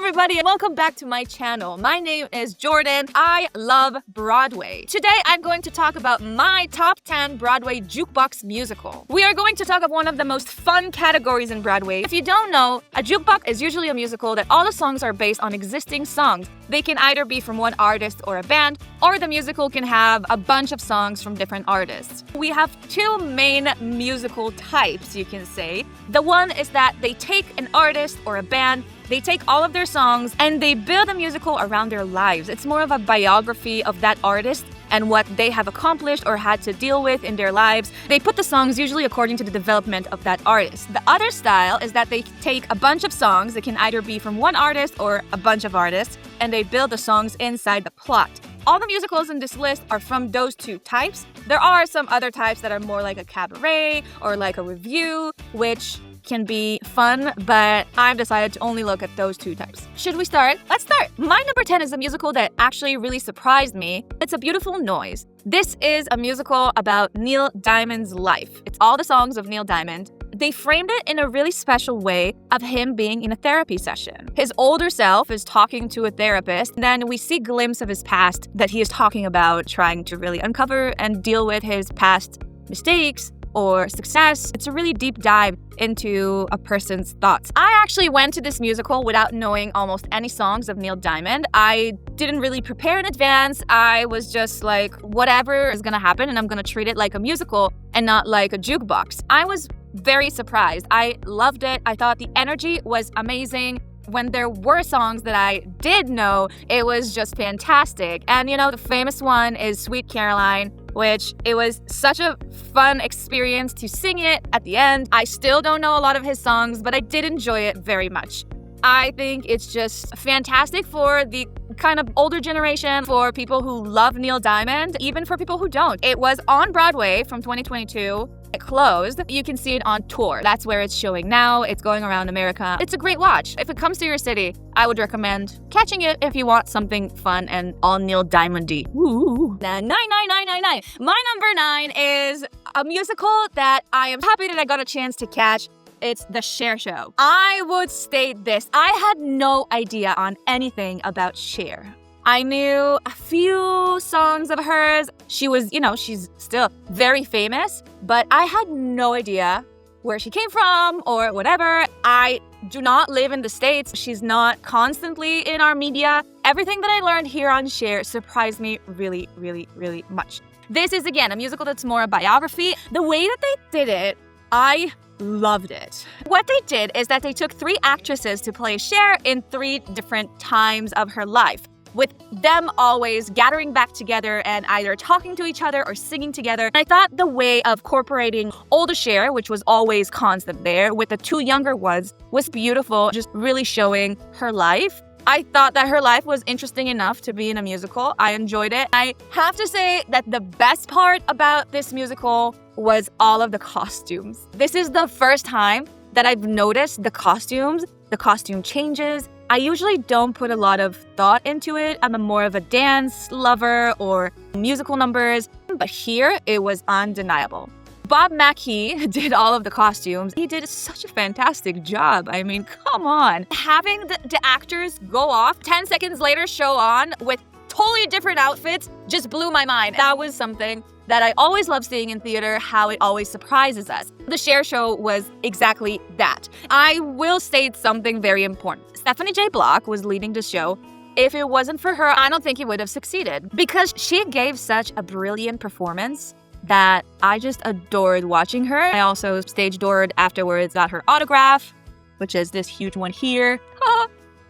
everybody, and welcome back to my channel. My name is Jordan. I love Broadway. Today, I'm going to talk about my top 10 Broadway jukebox musical. We are going to talk about one of the most fun categories in Broadway. If you don't know, a jukebox is usually a musical that all the songs are based on existing songs. They can either be from one artist or a band, or the musical can have a bunch of songs from different artists. We have two main musical types, you can say. The one is that they take an artist or a band, they take all of their songs, and they build a musical around their lives. It's more of a biography of that artist and what they have accomplished or had to deal with in their lives. They put the songs usually according to the development of that artist. The other style is that they take a bunch of songs, that can either be from one artist or a bunch of artists, and they build the songs inside the plot. All the musicals in this list are from those two types. There are some other types that are more like a cabaret or like a revue, which can be fun, but I've decided to only look at those two types. Should we start? Let's start! My number 10 is a musical that actually really surprised me. It's A Beautiful Noise. This is a musical about Neil Diamond's life. It's all the songs of Neil Diamond. They framed it in a really special way of him being in a therapy session. His older self is talking to a therapist, and then we see a glimpse of his past that he is talking about, trying to really uncover and deal with his past mistakes or success. It's a really deep dive into a person's thoughts. I actually went to this musical without knowing almost any songs of Neil Diamond. I didn't really prepare in advance. I was just like, whatever is gonna happen, and I'm gonna treat it like a musical and not like a jukebox. I was very surprised. I loved it. I thought the energy was amazing. When there were songs that I did know, it was just fantastic. And you know, the famous one is Sweet Caroline, which it was such a fun experience to sing it at the end. I still don't know a lot of his songs, but I did enjoy it very much. I think it's just fantastic for the kind of older generation, for people who love Neil Diamond, even for people who don't. It was on Broadway from 2022. It closed. You can see it on tour. That's where it's showing now. It's going around America. It's a great watch. If it comes to your city, I would recommend catching it if you want something fun and all Neil Diamond-y. Woo! 99999. My number 9 is a musical that I am happy that I got a chance to catch. It's the Cher Show. I would state this. I had no idea on anything about Cher. I knew a few songs of hers. She was, she's still very famous, but I had no idea where she came from or whatever. I do not live in the States. She's not constantly in our media. Everything that I learned here on Cher surprised me really, really, really much. This is, again, a musical that's more a biography. The way that they did it, I loved it. What they did is that they took 3 actresses to play Cher in 3 different times of her life, with them always gathering back together and either talking to each other or singing together. And I thought the way of incorporating older Cher, which was always constant there, with the 2 younger ones, was beautiful, just really showing her life. I thought that her life was interesting enough to be in a musical. I enjoyed it. I have to say that the best part about this musical was all of the costumes. This is the first time that I've noticed the costumes, the costume changes. I usually don't put a lot of thought into it. I'm more of a dance lover or musical numbers, but here it was undeniable. Bob Mackie did all of the costumes. He did such a fantastic job. I mean, come on. Having the actors go off, 10 seconds later show on with totally different outfits just blew my mind. That was something that I always love seeing in theater, how it always surprises us. The Cher Show was exactly that. I will state something very important. Stephanie J. Block was leading the show. If it wasn't for her, I don't think it would have succeeded, because she gave such a brilliant performance that I just adored watching her. I also stage-doored afterwards, got her autograph, which is this huge one here.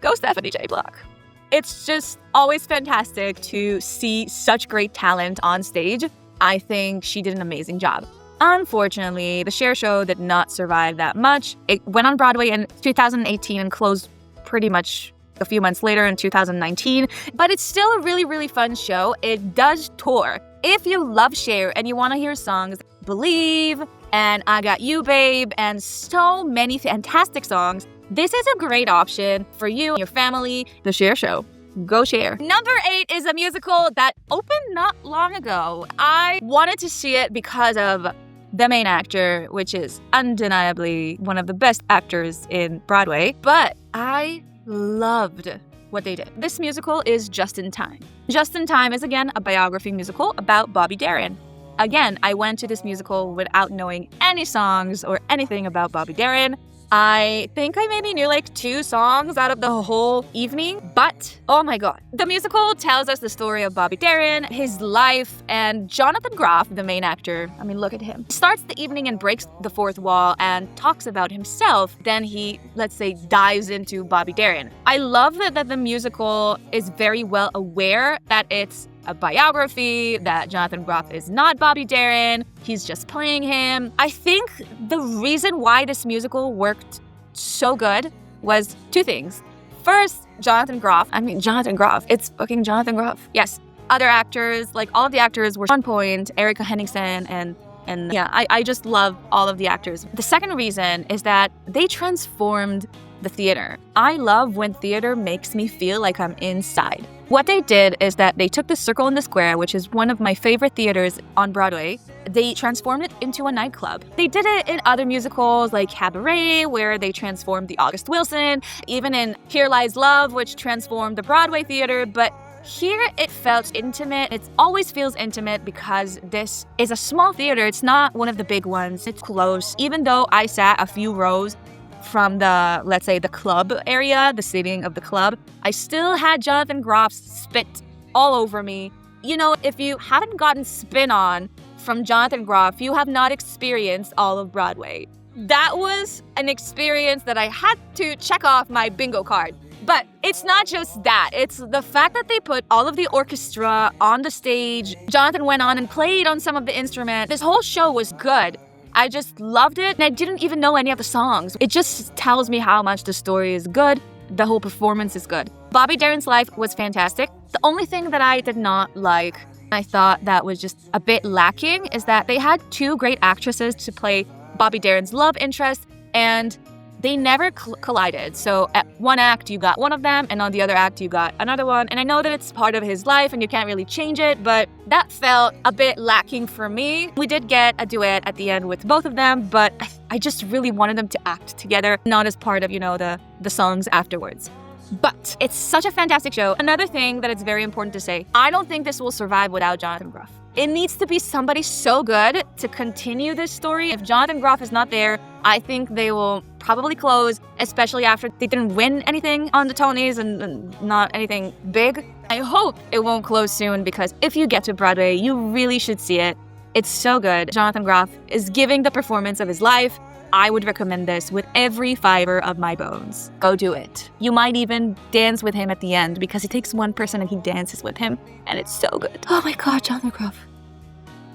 Go Stephanie J. Block. It's just always fantastic to see such great talent on stage. I think she did an amazing job. Unfortunately, the Cher Show did not survive that much. It went on Broadway in 2018 and closed pretty much a few months later in 2019, but it's still a really, really fun show. It does tour. If you love Cher and you want to hear songs, Believe and I Got You, Babe, and so many fantastic songs, this is a great option for you and your family. The Cher Show. Go Cher. Number 8 is a musical that opened not long ago. I wanted to see it because of the main actor, which is undeniably one of the best actors in Broadway, but I loved what they did. This musical is Just in Time. Just in Time is, again, a biography musical about Bobby Darin. Again, I went to this musical without knowing any songs or anything about Bobby Darin. I think I maybe knew like 2 songs out of the whole evening, but oh my god. The musical tells us the story of Bobby Darin, his life, and Jonathan Groff, the main actor. I mean, look at him. Starts the evening and breaks the fourth wall and talks about himself. Then he, let's say, dives into Bobby Darin. I love that the musical is very well aware that it's a biography, that Jonathan Groff is not Bobby Darin, he's just playing him. I think the reason why this musical worked so good was 2 things. First, Jonathan Groff. It's fucking Jonathan Groff. Yes, other actors, like all of the actors were on point, Erika Henningsen, and yeah, I just love all of the actors. The second reason is that they transformed the theater. I love when theater makes me feel like I'm inside. What they did is that they took the Circle in the Square, which is one of my favorite theaters on Broadway. They transformed it into a nightclub. They did it in other musicals like Cabaret, where they transformed the August Wilson, even in Here Lies Love, which transformed the Broadway theater. But here it felt intimate. It always feels intimate because this is a small theater. It's not one of the big ones. It's close. Even though I sat a few rows from the, let's say, the club area, the seating of the club, I still had Jonathan Groff's spit all over me. You know, if you haven't gotten spin on from Jonathan Groff, you have not experienced all of Broadway. That was an experience that I had to check off my bingo card. But it's not just that. It's the fact that they put all of the orchestra on the stage. Jonathan went on and played on some of the instruments. This whole show was good. I just loved it, and I didn't even know any of the songs. It just tells me how much the story is good. The whole performance is good. Bobby Darin's life was fantastic. The only thing that I did not like, I thought that was just a bit lacking, is that they had 2 great actresses to play Bobby Darin's love interest, and they never collided. So at one act, you got one of them, and on the other act, you got another one. And I know that it's part of his life and you can't really change it, but that felt a bit lacking for me. We did get a duet at the end with both of them, but I just really wanted them to act together, not as part of, you know, the songs afterwards. But it's such a fantastic show. Another thing that it's very important to say, I don't think this will survive without Jonathan Groff. It needs to be somebody so good to continue this story. If Jonathan Groff is not there, I think they will probably close, especially after they didn't win anything on the Tonys and not anything big. I hope it won't close soon, because if you get to Broadway, you really should see it. It's so good. Jonathan Groff is giving the performance of his life. I would recommend this with every fiber of my bones. Go do it. You might even dance with him at the end, because he takes one person and he dances with him, and it's so good. Oh my god, Jonathan Groff.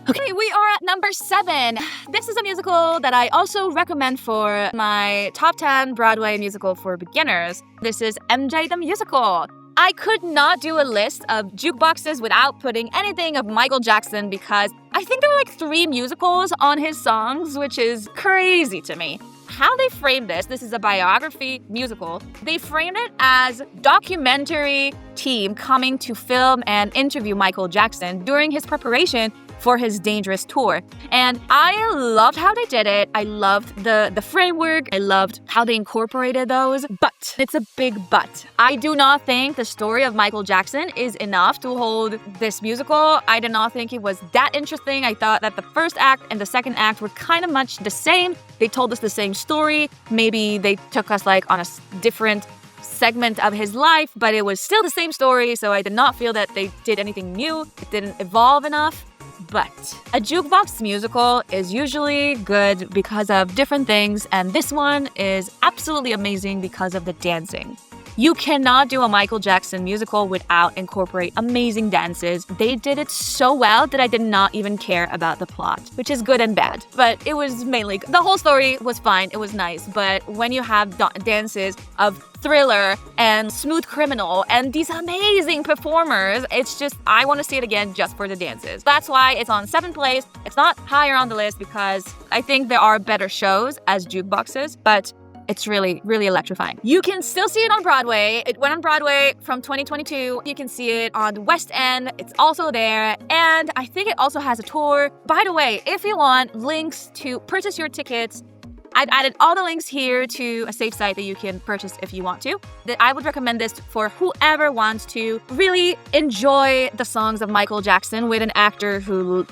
Okay, we are at number 7. This is a musical that I also recommend for my top 10 Broadway musical for beginners. This is MJ the Musical. I could not do a list of jukeboxes without putting anything of Michael Jackson, because I think there are like 3 musicals on his songs, which is crazy to me. How they framed this is a biography musical. They framed it as documentary team coming to film and interview Michael Jackson during his preparation for his Dangerous tour. And I loved how they did it. I loved the framework. I loved how they incorporated those. But it's a big but. I do not think the story of Michael Jackson is enough to hold this musical. I did not think it was that interesting. I thought that the first act and the second act were kind of much the same. They told us the same story. Maybe they took us like on a different segment of his life, but it was still the same story. So I did not feel that they did anything new. It didn't evolve enough. But a jukebox musical is usually good because of different things, and this one is absolutely amazing because of the dancing. You cannot do a Michael Jackson musical without incorporate amazing dances. They did it so well that I did not even care about the plot, which is good and bad. But it was mainly, the whole story was fine, it was nice. But when you have dances of Thriller and Smooth Criminal and these amazing performers, it's just, I want to see it again just for the dances. That's why it's on 7th place. It's not higher on the list because I think there are better shows as jukeboxes, but it's really, really electrifying. You can still see it on Broadway. It went on Broadway from 2022. You can see it on the West End. It's also there. And I think it also has a tour. By the way, if you want links to purchase your tickets, I've added all the links here to a safe site that you can purchase if you want to. I would recommend this for whoever wants to really enjoy the songs of Michael Jackson with an actor who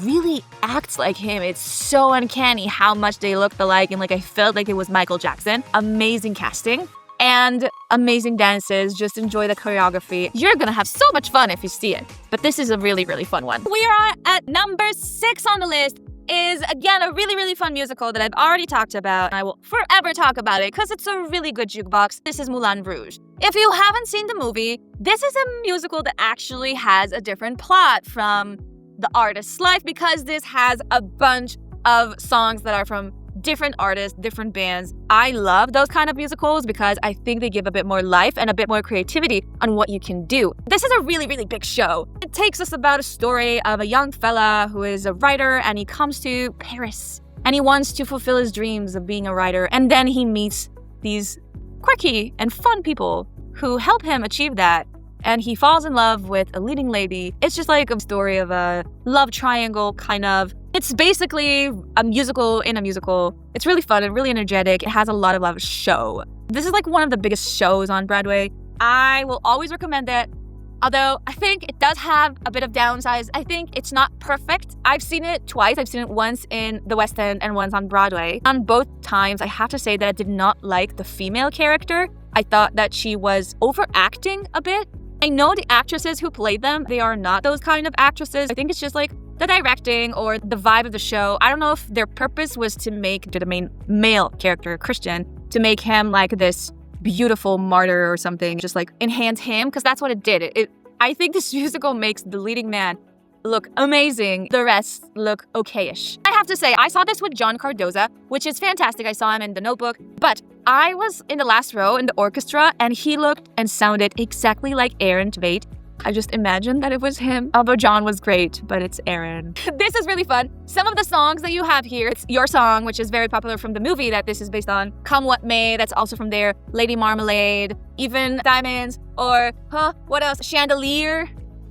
really acts like him. It's so uncanny how much they look alike, and like I felt like it was Michael Jackson. Amazing casting and amazing dances. Just enjoy the choreography. You're gonna have so much fun if you see it. But this is a really, really fun one. We are at number 6 on the list. Is again a really, really fun musical that I've already talked about. I will forever talk about it because it's a really good jukebox. This is Moulin Rouge. If you haven't seen the movie, this is a musical that actually has a different plot from the artist's life, because this has a bunch of songs that are from different artists, different bands. I love those kind of musicals because I think they give a bit more life and a bit more creativity on what you can do. This is a really, really big show. It takes us about a story of a young fella who is a writer, and he comes to Paris and he wants to fulfill his dreams of being a writer. And then he meets these quirky and fun people who help him achieve that. And he falls in love with a leading lady. It's just like a story of a love triangle, kind of. It's basically a musical in a musical. It's really fun and really energetic. It has a lot of show. This is like one of the biggest shows on Broadway. I will always recommend it. Although I think it does have a bit of downsides. I think it's not perfect. I've seen it twice. I've seen it once in the West End and once on Broadway. On both times, I have to say that I did not like the female character. I thought that she was overacting a bit. I know the actresses who played them, they are not those kind of actresses. I think it's just like the directing or the vibe of the show. I don't know if their purpose was to make the main male character, Christian, to make him like this beautiful martyr or something, just like enhance him, because that's what it did. I think this musical makes the leading man look amazing. The rest look okay-ish. I have to say, I saw this with John Cardoza, which is fantastic. I saw him in The Notebook, but I was in the last row in the orchestra and he looked and sounded exactly like Aaron Tveit. I just imagined that it was him. Although John was great, but it's Aaron. This is really fun. Some of the songs that you have here, it's Your Song, which is very popular from the movie that this is based on. Come What May, that's also from there. Lady Marmalade, even Diamonds, or, what else? Chandelier.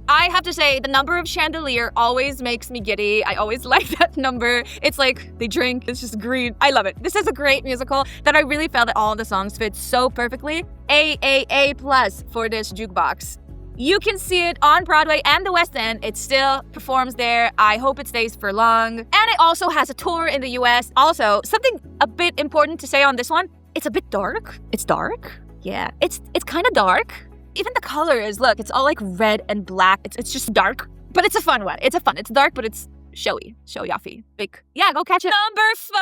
I have to say, the number of Chandelier always makes me giddy. I always like that number. It's like they drink, it's just green. I love it. This is a great musical that I really felt that all the songs fit so perfectly. A+ for this jukebox. You can see it on Broadway and the West End. It still performs there. I hope it stays for long. And it also has a tour in the US. Also, something a bit important to say on this one, it's a bit dark. It's dark. Yeah, it's kind of dark. Even the colors, look, it's all like red and black. It's just dark, but it's a fun one. It's dark, but it's showy, showy-offy. Big. Yeah, go catch it. Number 5.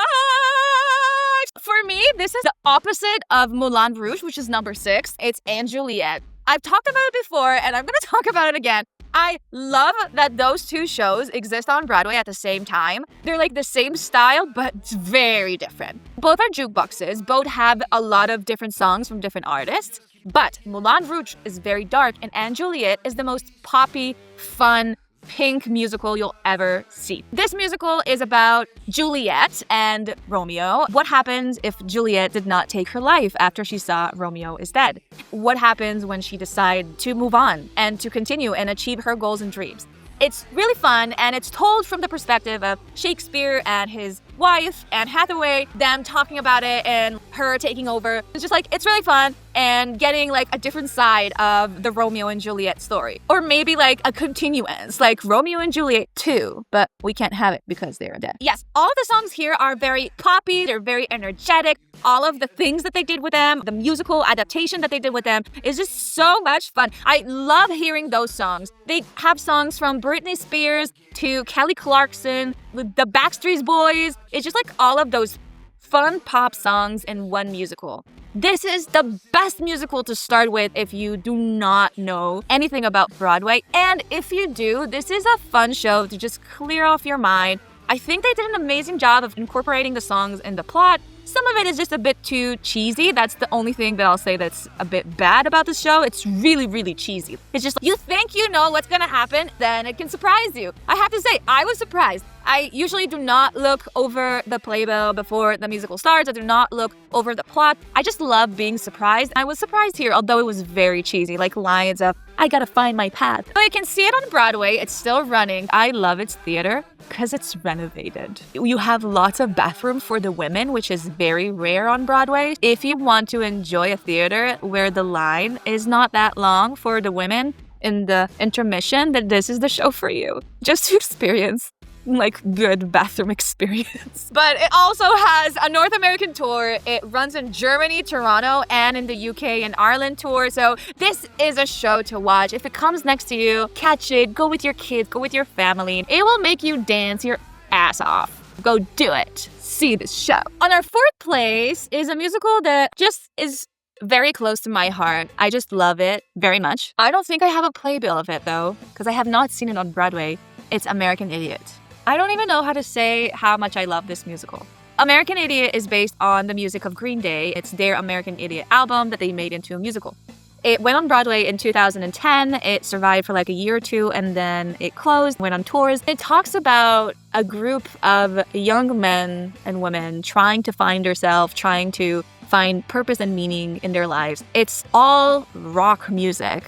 For me, this is the opposite of Moulin Rouge, which is number 6. It's Juliet. I've talked about it before, and I'm gonna talk about it again. I love that those two shows exist on Broadway at the same time. They're like the same style, but it's very different. Both are jukeboxes. Both have a lot of different songs from different artists. But Moulin Rouge is very dark, and Juliet is the most poppy, fun, pink musical you'll ever see. This musical is about Juliet and Romeo. What happens if Juliet did not take her life after she saw Romeo is dead? What happens when she decides to move on and to continue and achieve her goals and dreams? It's really fun, and it's told from the perspective of Shakespeare and his wife, Anne Hathaway, them talking about it and her taking over. It's just like, it's really fun and getting like a different side of the Romeo and Juliet story. Or maybe like a continuance, like Romeo and Juliet 2, but we can't have it because they're dead. Yes, all of the songs here are very poppy, they're very energetic. All of the things that they did with them, the musical adaptation that they did with them is just so much fun. I love hearing those songs. They have songs from Britney Spears to Kelly Clarkson, with the Backstreet Boys. It's just like all of those fun pop songs in one musical. This is the best musical to start with if you do not know anything about Broadway. And if you do, this is a fun show to just clear off your mind. I think they did an amazing job of incorporating the songs in the plot. Some of it is just a bit too cheesy. That's the only thing that I'll say that's a bit bad about this show. It's really, really cheesy. It's just like, you think you know what's gonna happen, then it can surprise you. I have to say, I was surprised. I usually do not look over the playbill before the musical starts. I do not look over the plot. I just love being surprised. I was surprised here, although it was very cheesy, like lines of, I gotta find my path. But you can see it on Broadway. It's still running. I love its theater because it's renovated. You have lots of bathroom for the women, which is very rare on Broadway. If you want to enjoy a theater where the line is not that long for the women in the intermission, then this is the show for you. Just to experience like good bathroom experience. But it also has a North American tour. It runs in Germany, Toronto, and in the UK and Ireland tour. So this is a show to watch. If it comes next to you, catch it, go with your kids, go with your family. It will make you dance your ass off. Go do it. See this show. On our fourth place is a musical that just is very close to my heart. I just love it very much. I don't think I have a playbill of it though, because I have not seen it on Broadway. It's American Idiot. I don't even know how to say how much I love this musical. American Idiot is based on the music of Green Day. It's their American Idiot album that they made into a musical. It went on Broadway in 2010. It survived for like a year or two and then it closed, went on tours. It talks about a group of young men and women trying to find themselves, trying to find purpose and meaning in their lives. It's all rock music.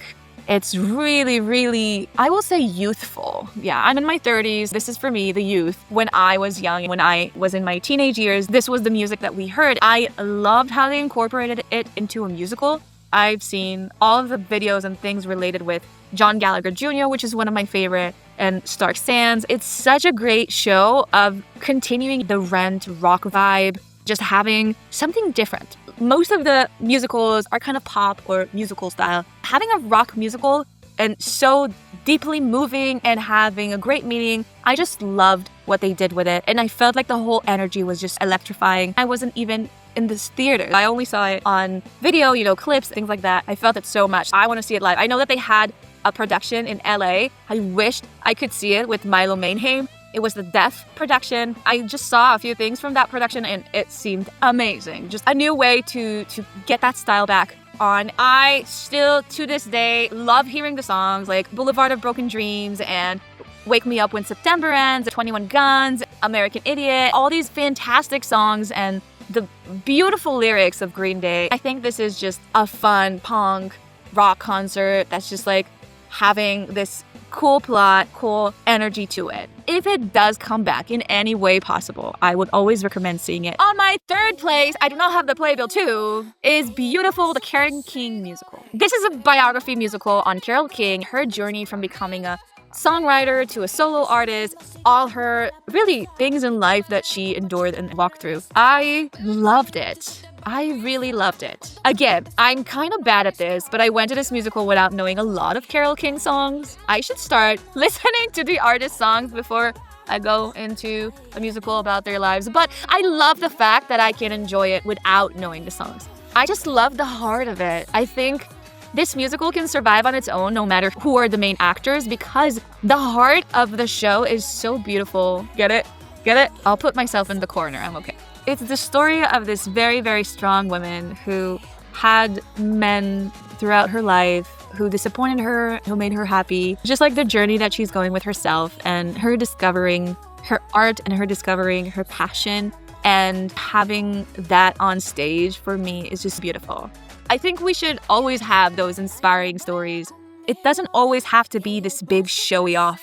It's really, really, I will say youthful. Yeah, I'm in my 30s. This is for me, the youth. When I was young, when I was in my teenage years, this was the music that we heard. I loved how they incorporated it into a musical. I've seen all of the videos and things related with John Gallagher Jr., which is one of my favorite, and Stark Sands. It's such a great show of continuing the Rent rock vibe, just having something different. Most of the musicals are kind of pop or musical style. Having a rock musical and so deeply moving and having a great meaning, I just loved what they did with it. And I felt like the whole energy was just electrifying. I wasn't even in this theater. I only saw it on video, clips, things like that. I felt it so much. I want to see it live. I know that they had a production in LA. I wished I could see it with Milo Manheim. It was the Deaf production. I just saw a few things from that production and it seemed amazing. Just a new way to get that style back on. I still, to this day, love hearing the songs like Boulevard of Broken Dreams and Wake Me Up When September Ends, 21 Guns, American Idiot, all these fantastic songs and the beautiful lyrics of Green Day. I think this is just a fun punk rock concert that's just like having this cool plot, cool energy to it. If it does come back in any way possible, I would always recommend seeing it. On my third place, I do not have the playbill too, is Beautiful, the Carole King musical. This is a biography musical on Carole King, her journey from becoming a songwriter to a solo artist, all her really things in life that she endured and walked through. I loved it. I really loved it. Again, I'm kind of bad at this, but I went to this musical without knowing a lot of Carole King songs. I should start listening to the artist songs before I go into a musical about their lives. But I love the fact that I can enjoy it without knowing the songs. I just love the heart of it. I think this musical can survive on its own no matter who are the main actors because the heart of the show is so beautiful. Get it? Get it? I'll put myself in the corner. I'm okay. It's the story of this very, very strong woman who had men throughout her life who disappointed her, who made her happy. Just like the journey that she's going with herself and her discovering her art and her discovering her passion and having that on stage for me is just beautiful. I think we should always have those inspiring stories. It doesn't always have to be this big showy off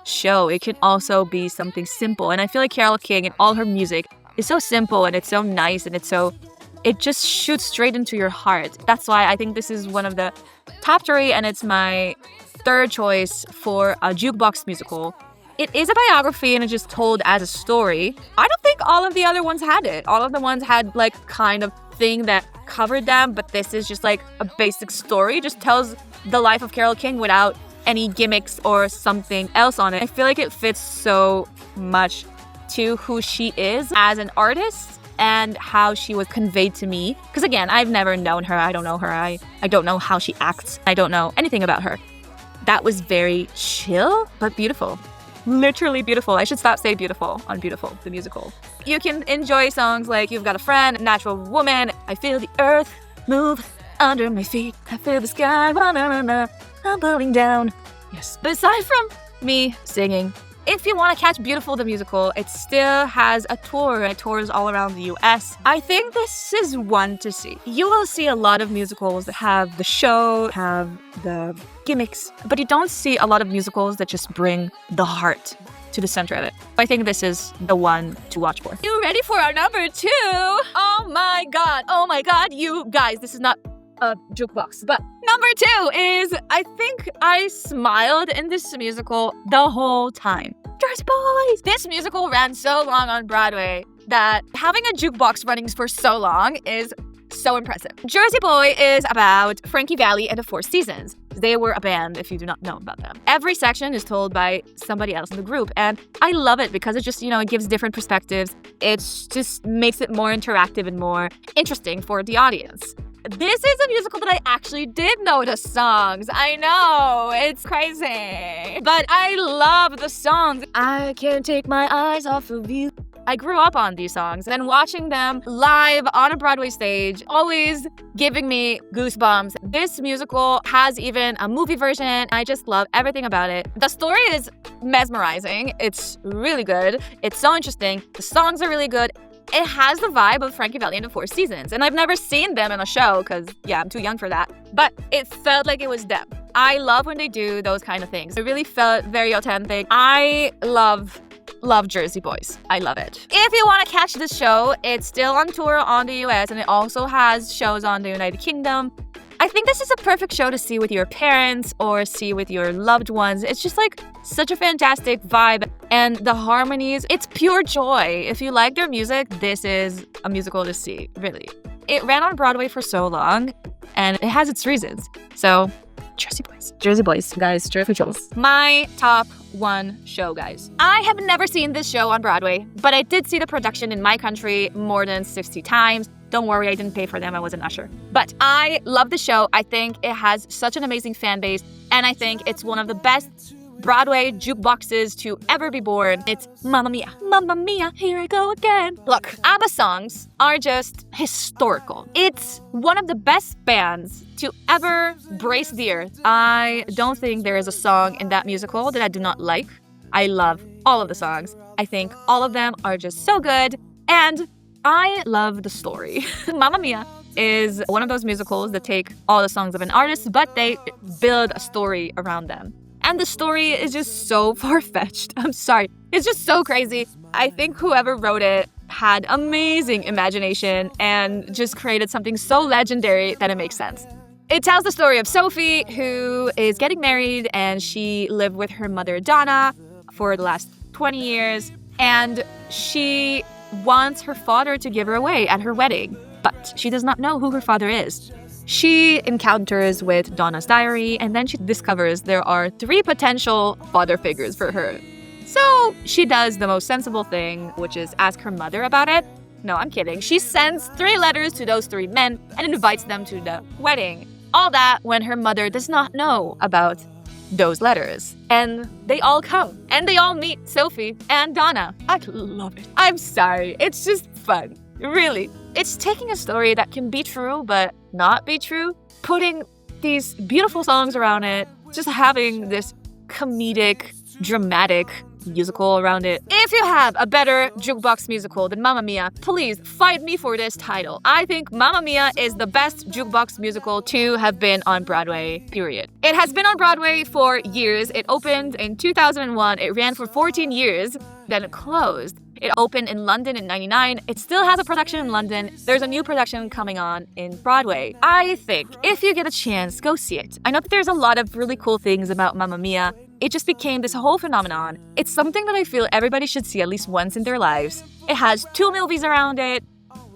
show. It can also be something simple. And I feel like Carole King and all her music is so simple and it's so nice and it just shoots straight into your heart. That's why I think this is one of the top 3 and it's my third choice for a Jukebox musical. It is a biography and it's just told as a story. I don't think all of the other ones had it. All of the ones had like kind of thing that covered them, but this is just like a basic story. It just tells the life of Carole King without any gimmicks or something else on it. I feel like it fits so much to who she is as an artist and how she was conveyed to me. Because again, I've never known her. I don't know her. I don't know how she acts. I don't know anything about her. That was very chill, but beautiful. Literally beautiful. I should stop saying beautiful on Beautiful, the musical. You can enjoy songs like You've Got a Friend, Natural Woman, I Feel the Earth Move Under My Feet, I Feel the Sky, tumbling down. Yes. But aside from me singing If you want to catch Beautiful the musical, it still has a tour. It tours all around the US. I think this is one to see. You will see a lot of musicals that have the show, have the gimmicks, but you don't see a lot of musicals that just bring the heart to the center of it. I think this is the one to watch for. You ready for our number 2? Oh my god, you guys, this is not a jukebox, but number 2 is, I think I smiled in this musical the whole time. Jersey Boys! This musical ran so long on Broadway that having a jukebox running for so long is so impressive. Jersey Boy is about Frankie Valli and the Four Seasons. They were a band, if you do not know about them. Every section is told by somebody else in the group, and I love it because it just, it gives different perspectives. It just makes it more interactive and more interesting for the audience. This is a musical that I actually did know the songs. I know, it's crazy. But I love the songs. I can't take my eyes off of you. I grew up on these songs, and watching them live on a Broadway stage always giving me goosebumps. This musical has even a movie version. I just love everything about it. The story is mesmerizing. It's really good. It's so interesting. The songs are really good. It has the vibe of Frankie Valli and the Four Seasons, and I've never seen them in a show because, I'm too young for that. But it felt like it was them. I love when they do those kind of things. It really felt very authentic. I love Jersey Boys. I love it. If you want to catch this show, it's still on tour on the US, and it also has shows on the United Kingdom. I think this is a perfect show to see with your parents or see with your loved ones. It's just like such a fantastic vibe, and the harmonies, it's pure joy. If you like their music, this is a musical to see, really. It ran on Broadway for so long, and it has its reasons. So, Jersey Boys, guys, Jersey Boys. My top 1 show, guys. I have never seen this show on Broadway, but I did see the production in my country more than 60 times. Don't worry, I didn't pay for them. I was an usher. But I love the show. I think it has such an amazing fan base, and I think it's one of the best Broadway jukeboxes to ever be born. It's Mamma Mia, here I go again. Look, ABBA songs are just historical. It's one of the best bands to ever brace the earth. I don't think there is a song in that musical that I do not like. I love all of the songs. I think all of them are just so good, and I love the story. Mamma Mia is one of those musicals that take all the songs of an artist, but they build a story around them. And the story is just so far-fetched. I'm sorry. It's just so crazy. I think whoever wrote it had amazing imagination and just created something so legendary that it makes sense. It tells the story of Sophie, who is getting married, and she lived with her mother, Donna, for the last 20 years. And she wants her father to give her away at her wedding, but she does not know who her father is. She encounters with Donna's diary, and then she discovers there are 3 potential father figures for her. So she does the most sensible thing, which is ask her mother about it. No, I'm kidding. She sends 3 letters to those 3 men and invites them to the wedding. All that when her mother does not know about those letters. And they all come, and they all meet Sophie and Donna. I love it. I'm sorry. It's just fun. Really. It's taking a story that can be true but not be true, putting these beautiful songs around it, just having this comedic, dramatic musical around it. If you have a better jukebox musical than Mamma Mia, please fight me for this title. I think Mamma Mia is the best jukebox musical to have been on Broadway, period. It has been on Broadway for years. It opened in 2001. It ran for 14 years, then it closed. It opened in London in '99. It still has a production in London. There's a new production coming on in Broadway. I think if you get a chance, go see it. I know that there's a lot of really cool things about Mamma Mia. It just became this whole phenomenon. It's something that I feel everybody should see at least once in their lives. It has 2 movies around it.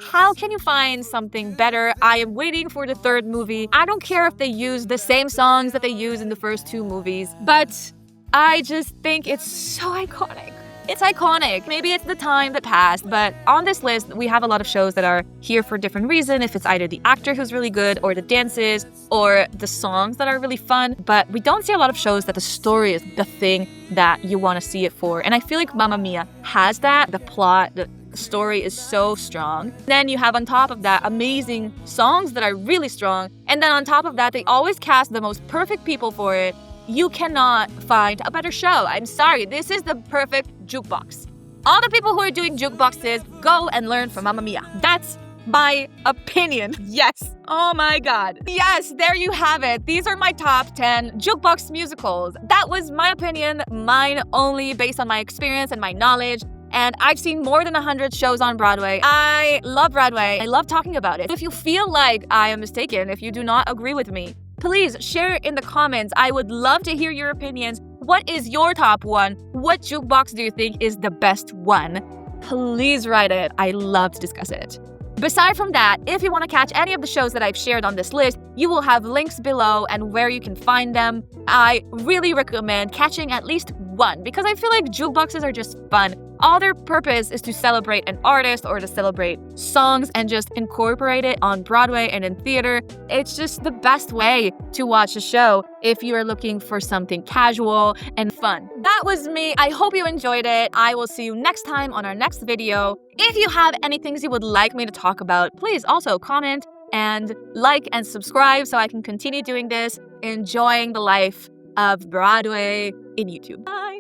How can you find something better? I am waiting for the 3rd movie. I don't care if they use the same songs that they use in the first 2 movies, but I just think it's so iconic. It's iconic. Maybe it's the time that passed, but on this list, we have a lot of shows that are here for different reasons. If it's either the actor who's really good, or the dances, or the songs that are really fun. But we don't see a lot of shows that the story is the thing that you want to see it for. And I feel like Mamma Mia has that. The plot, the story is so strong. Then you have on top of that amazing songs that are really strong. And then on top of that, they always cast the most perfect people for it. You cannot find a better show. I'm sorry. This is the perfect jukebox. All the people who are doing jukeboxes, go and learn from Mamma Mia. That's my opinion. Yes. Oh my God. Yes, there you have it. These are my top 10 jukebox musicals. That was my opinion, mine only based on my experience and my knowledge. And I've seen more than 100 shows on Broadway. I love Broadway. I love talking about it. If you feel like I am mistaken, if you do not agree with me, please share it in the comments. I would love to hear your opinions. What is your top one? What jukebox do you think is the best one? Please write it. I love to discuss it. Beside from that, if you want to catch any of the shows that I've shared on this list, you will have links below and where you can find them. I really recommend catching at least one because I feel like jukeboxes are just fun. All their purpose is to celebrate an artist or to celebrate songs and just incorporate it on Broadway and in theater. It's just the best way to watch a show if you are looking for something casual and fun. That was me. I hope you enjoyed it. I will see you next time on our next video. If you have any things you would like me to talk about, please also comment and like and subscribe so I can continue doing this, enjoying the life of Broadway in YouTube. Bye.